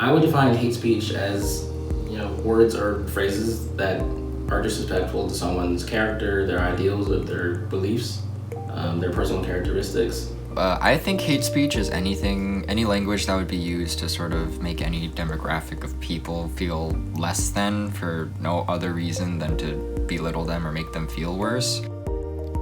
I would define hate speech as, words or phrases that are disrespectful to someone's character, their ideals, or their beliefs, their personal characteristics. I think hate speech is any language that would be used to sort of make any demographic of people feel less than for no other reason than to belittle them or make them feel worse.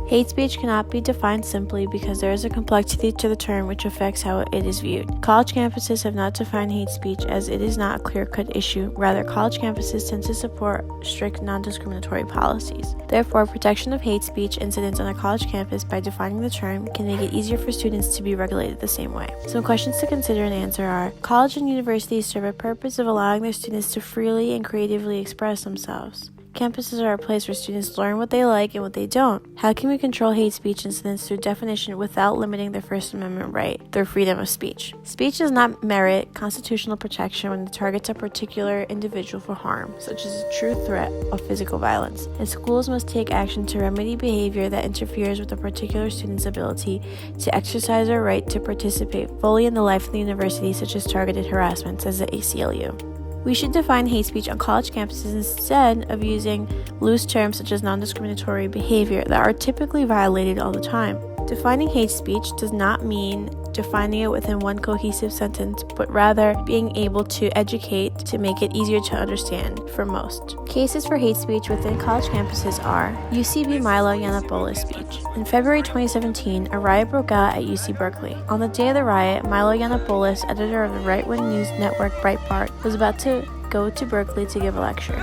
Hate speech cannot be defined simply because there is a complexity to the term which affects how it is viewed. College campuses have not defined hate speech as it is not a clear-cut issue. Rather, college campuses tend to support strict non-discriminatory policies. Therefore, protection of hate speech incidents on a college campus by defining the term can make it easier for students to be regulated the same way. Some questions to consider and answer are: college and universities serve a purpose of allowing their students to freely and creatively express themselves. Campuses are a place where students learn what they like and what they don't. How can we control hate speech incidents through definition without limiting their First Amendment right, their freedom of speech? Speech does not merit constitutional protection when it targets a particular individual for harm, such as a true threat of physical violence, and schools must take action to remedy behavior that interferes with a particular student's ability to exercise their right to participate fully in the life of the university, such as targeted harassment, says the ACLU. We should define hate speech on college campuses instead of using loose terms such as non-discriminatory behavior that are typically violated all the time. Defining hate speech does not mean defining it within one cohesive sentence, but rather being able to educate to make it easier to understand for most. Cases for hate speech within college campuses are UCB Milo Yiannopoulos speech. In February 2017, a riot broke out at UC Berkeley. On the day of the riot, Milo Yiannopoulos, editor of the right-wing news network Breitbart, was about to go to Berkeley to give a lecture.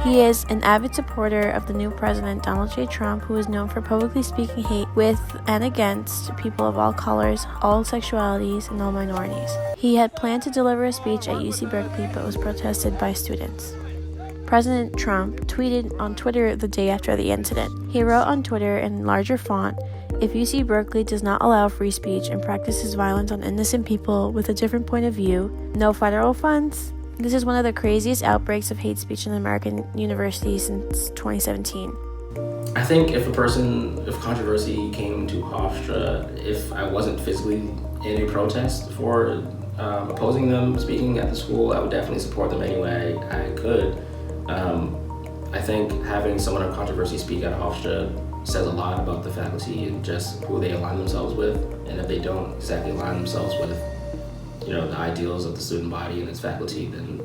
He is an avid supporter of the new president, Donald J. Trump, who is known for publicly speaking hate with and against people of all colors, all sexualities, and all minorities. He had planned to deliver a speech at UC Berkeley but was protested by students. President Trump tweeted on Twitter the day after the incident. He wrote on Twitter in larger font, "If UC Berkeley does not allow free speech and practices violence on innocent people with a different point of view, no federal funds." This is one of the craziest outbreaks of hate speech in American universities since 2017. I think if controversy came to Hofstra, if I wasn't physically in a protest for opposing them speaking at the school, I would definitely support them any way I could. I think having someone of controversy speak at Hofstra says a lot about the faculty and just who they align themselves with. And if they don't exactly align themselves with, the ideals of the student body and its faculty, then,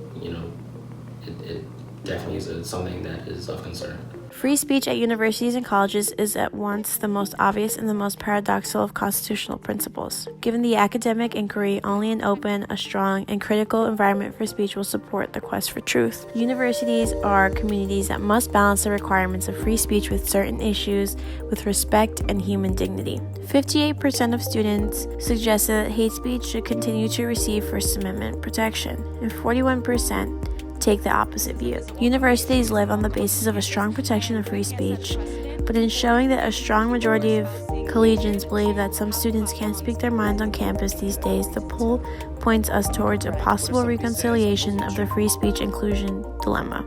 it definitely is something that is of concern. Free speech at universities and colleges is at once the most obvious and the most paradoxical of constitutional principles. Given the academic inquiry, only an open, a strong, and critical environment for speech will support the quest for truth. Universities are communities that must balance the requirements of free speech with certain issues with respect and human dignity. 58% of students suggested that hate speech should continue to receive First Amendment protection, and 41% take the opposite view. Universities live on the basis of a strong protection of free speech, but in showing that a strong majority of collegians believe that some students can't speak their minds on campus these days, the poll points us towards a possible reconciliation of the free speech inclusion dilemma.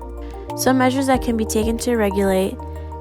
Some measures that can be taken to regulate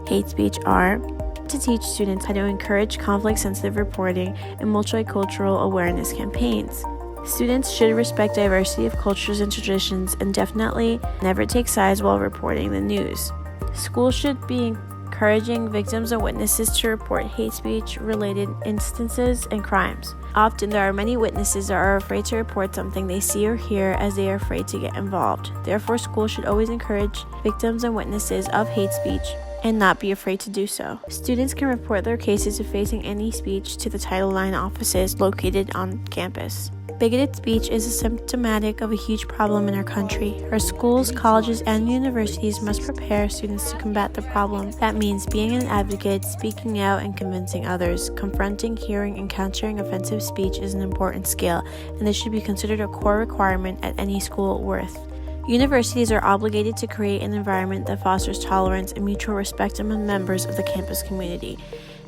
hate speech are to teach students how to encourage conflict-sensitive reporting and multicultural awareness campaigns. Students should respect diversity of cultures and traditions and definitely never take sides while reporting the news. Schools should be encouraging victims and witnesses to report hate speech-related instances and crimes. Often, there are many witnesses that are afraid to report something they see or hear as they are afraid to get involved. Therefore, schools should always encourage victims and witnesses of hate speech and not be afraid to do so. Students can report their cases of facing any speech to the Title IX offices located on campus. Bigoted speech is symptomatic of a huge problem in our country. Our schools, colleges, and universities must prepare students to combat the problem. That means being an advocate, speaking out, and convincing others. Confronting, hearing, and countering offensive speech is an important skill, and this should be considered a core requirement at any school worth. Universities are obligated to create an environment that fosters tolerance and mutual respect among members of the campus community.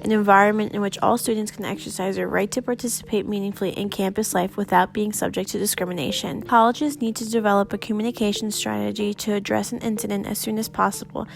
an environment in which all students can exercise their right to participate meaningfully in campus life without being subject to discrimination. Colleges need to develop a communication strategy to address an incident as soon as possible.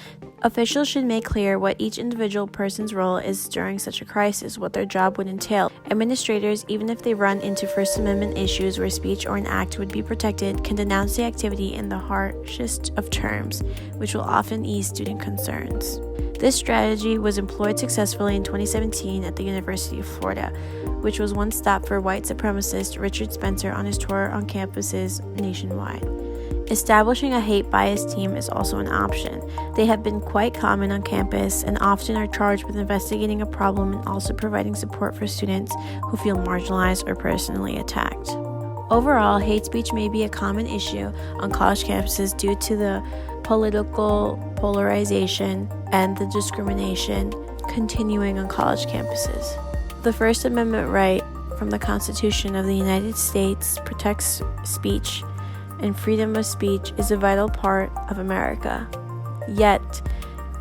Officials should make clear what each individual person's role is during such a crisis, what their job would entail. Administrators, even if they run into First Amendment issues where speech or an act would be protected, can denounce the activity in the harshest of terms, which will often ease student concerns. This strategy was employed successfully in 2017 at the University of Florida, which was one stop for white supremacist Richard Spencer on his tour on campuses nationwide. Establishing a hate bias team is also an option. They have been quite common on campus and often are charged with investigating a problem and also providing support for students who feel marginalized or personally attacked. Overall, hate speech may be a common issue on college campuses due to the political polarization and the discrimination continuing on college campuses. The First Amendment right from the Constitution of the United States protects speech, and freedom of speech is a vital part of America. Yet,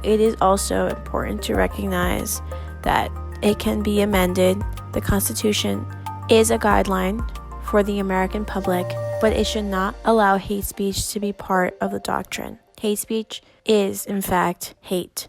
it is also important to recognize that it can be amended. The Constitution is a guideline for the American public, but it should not allow hate speech to be part of the doctrine. Hate speech is, in fact, hate.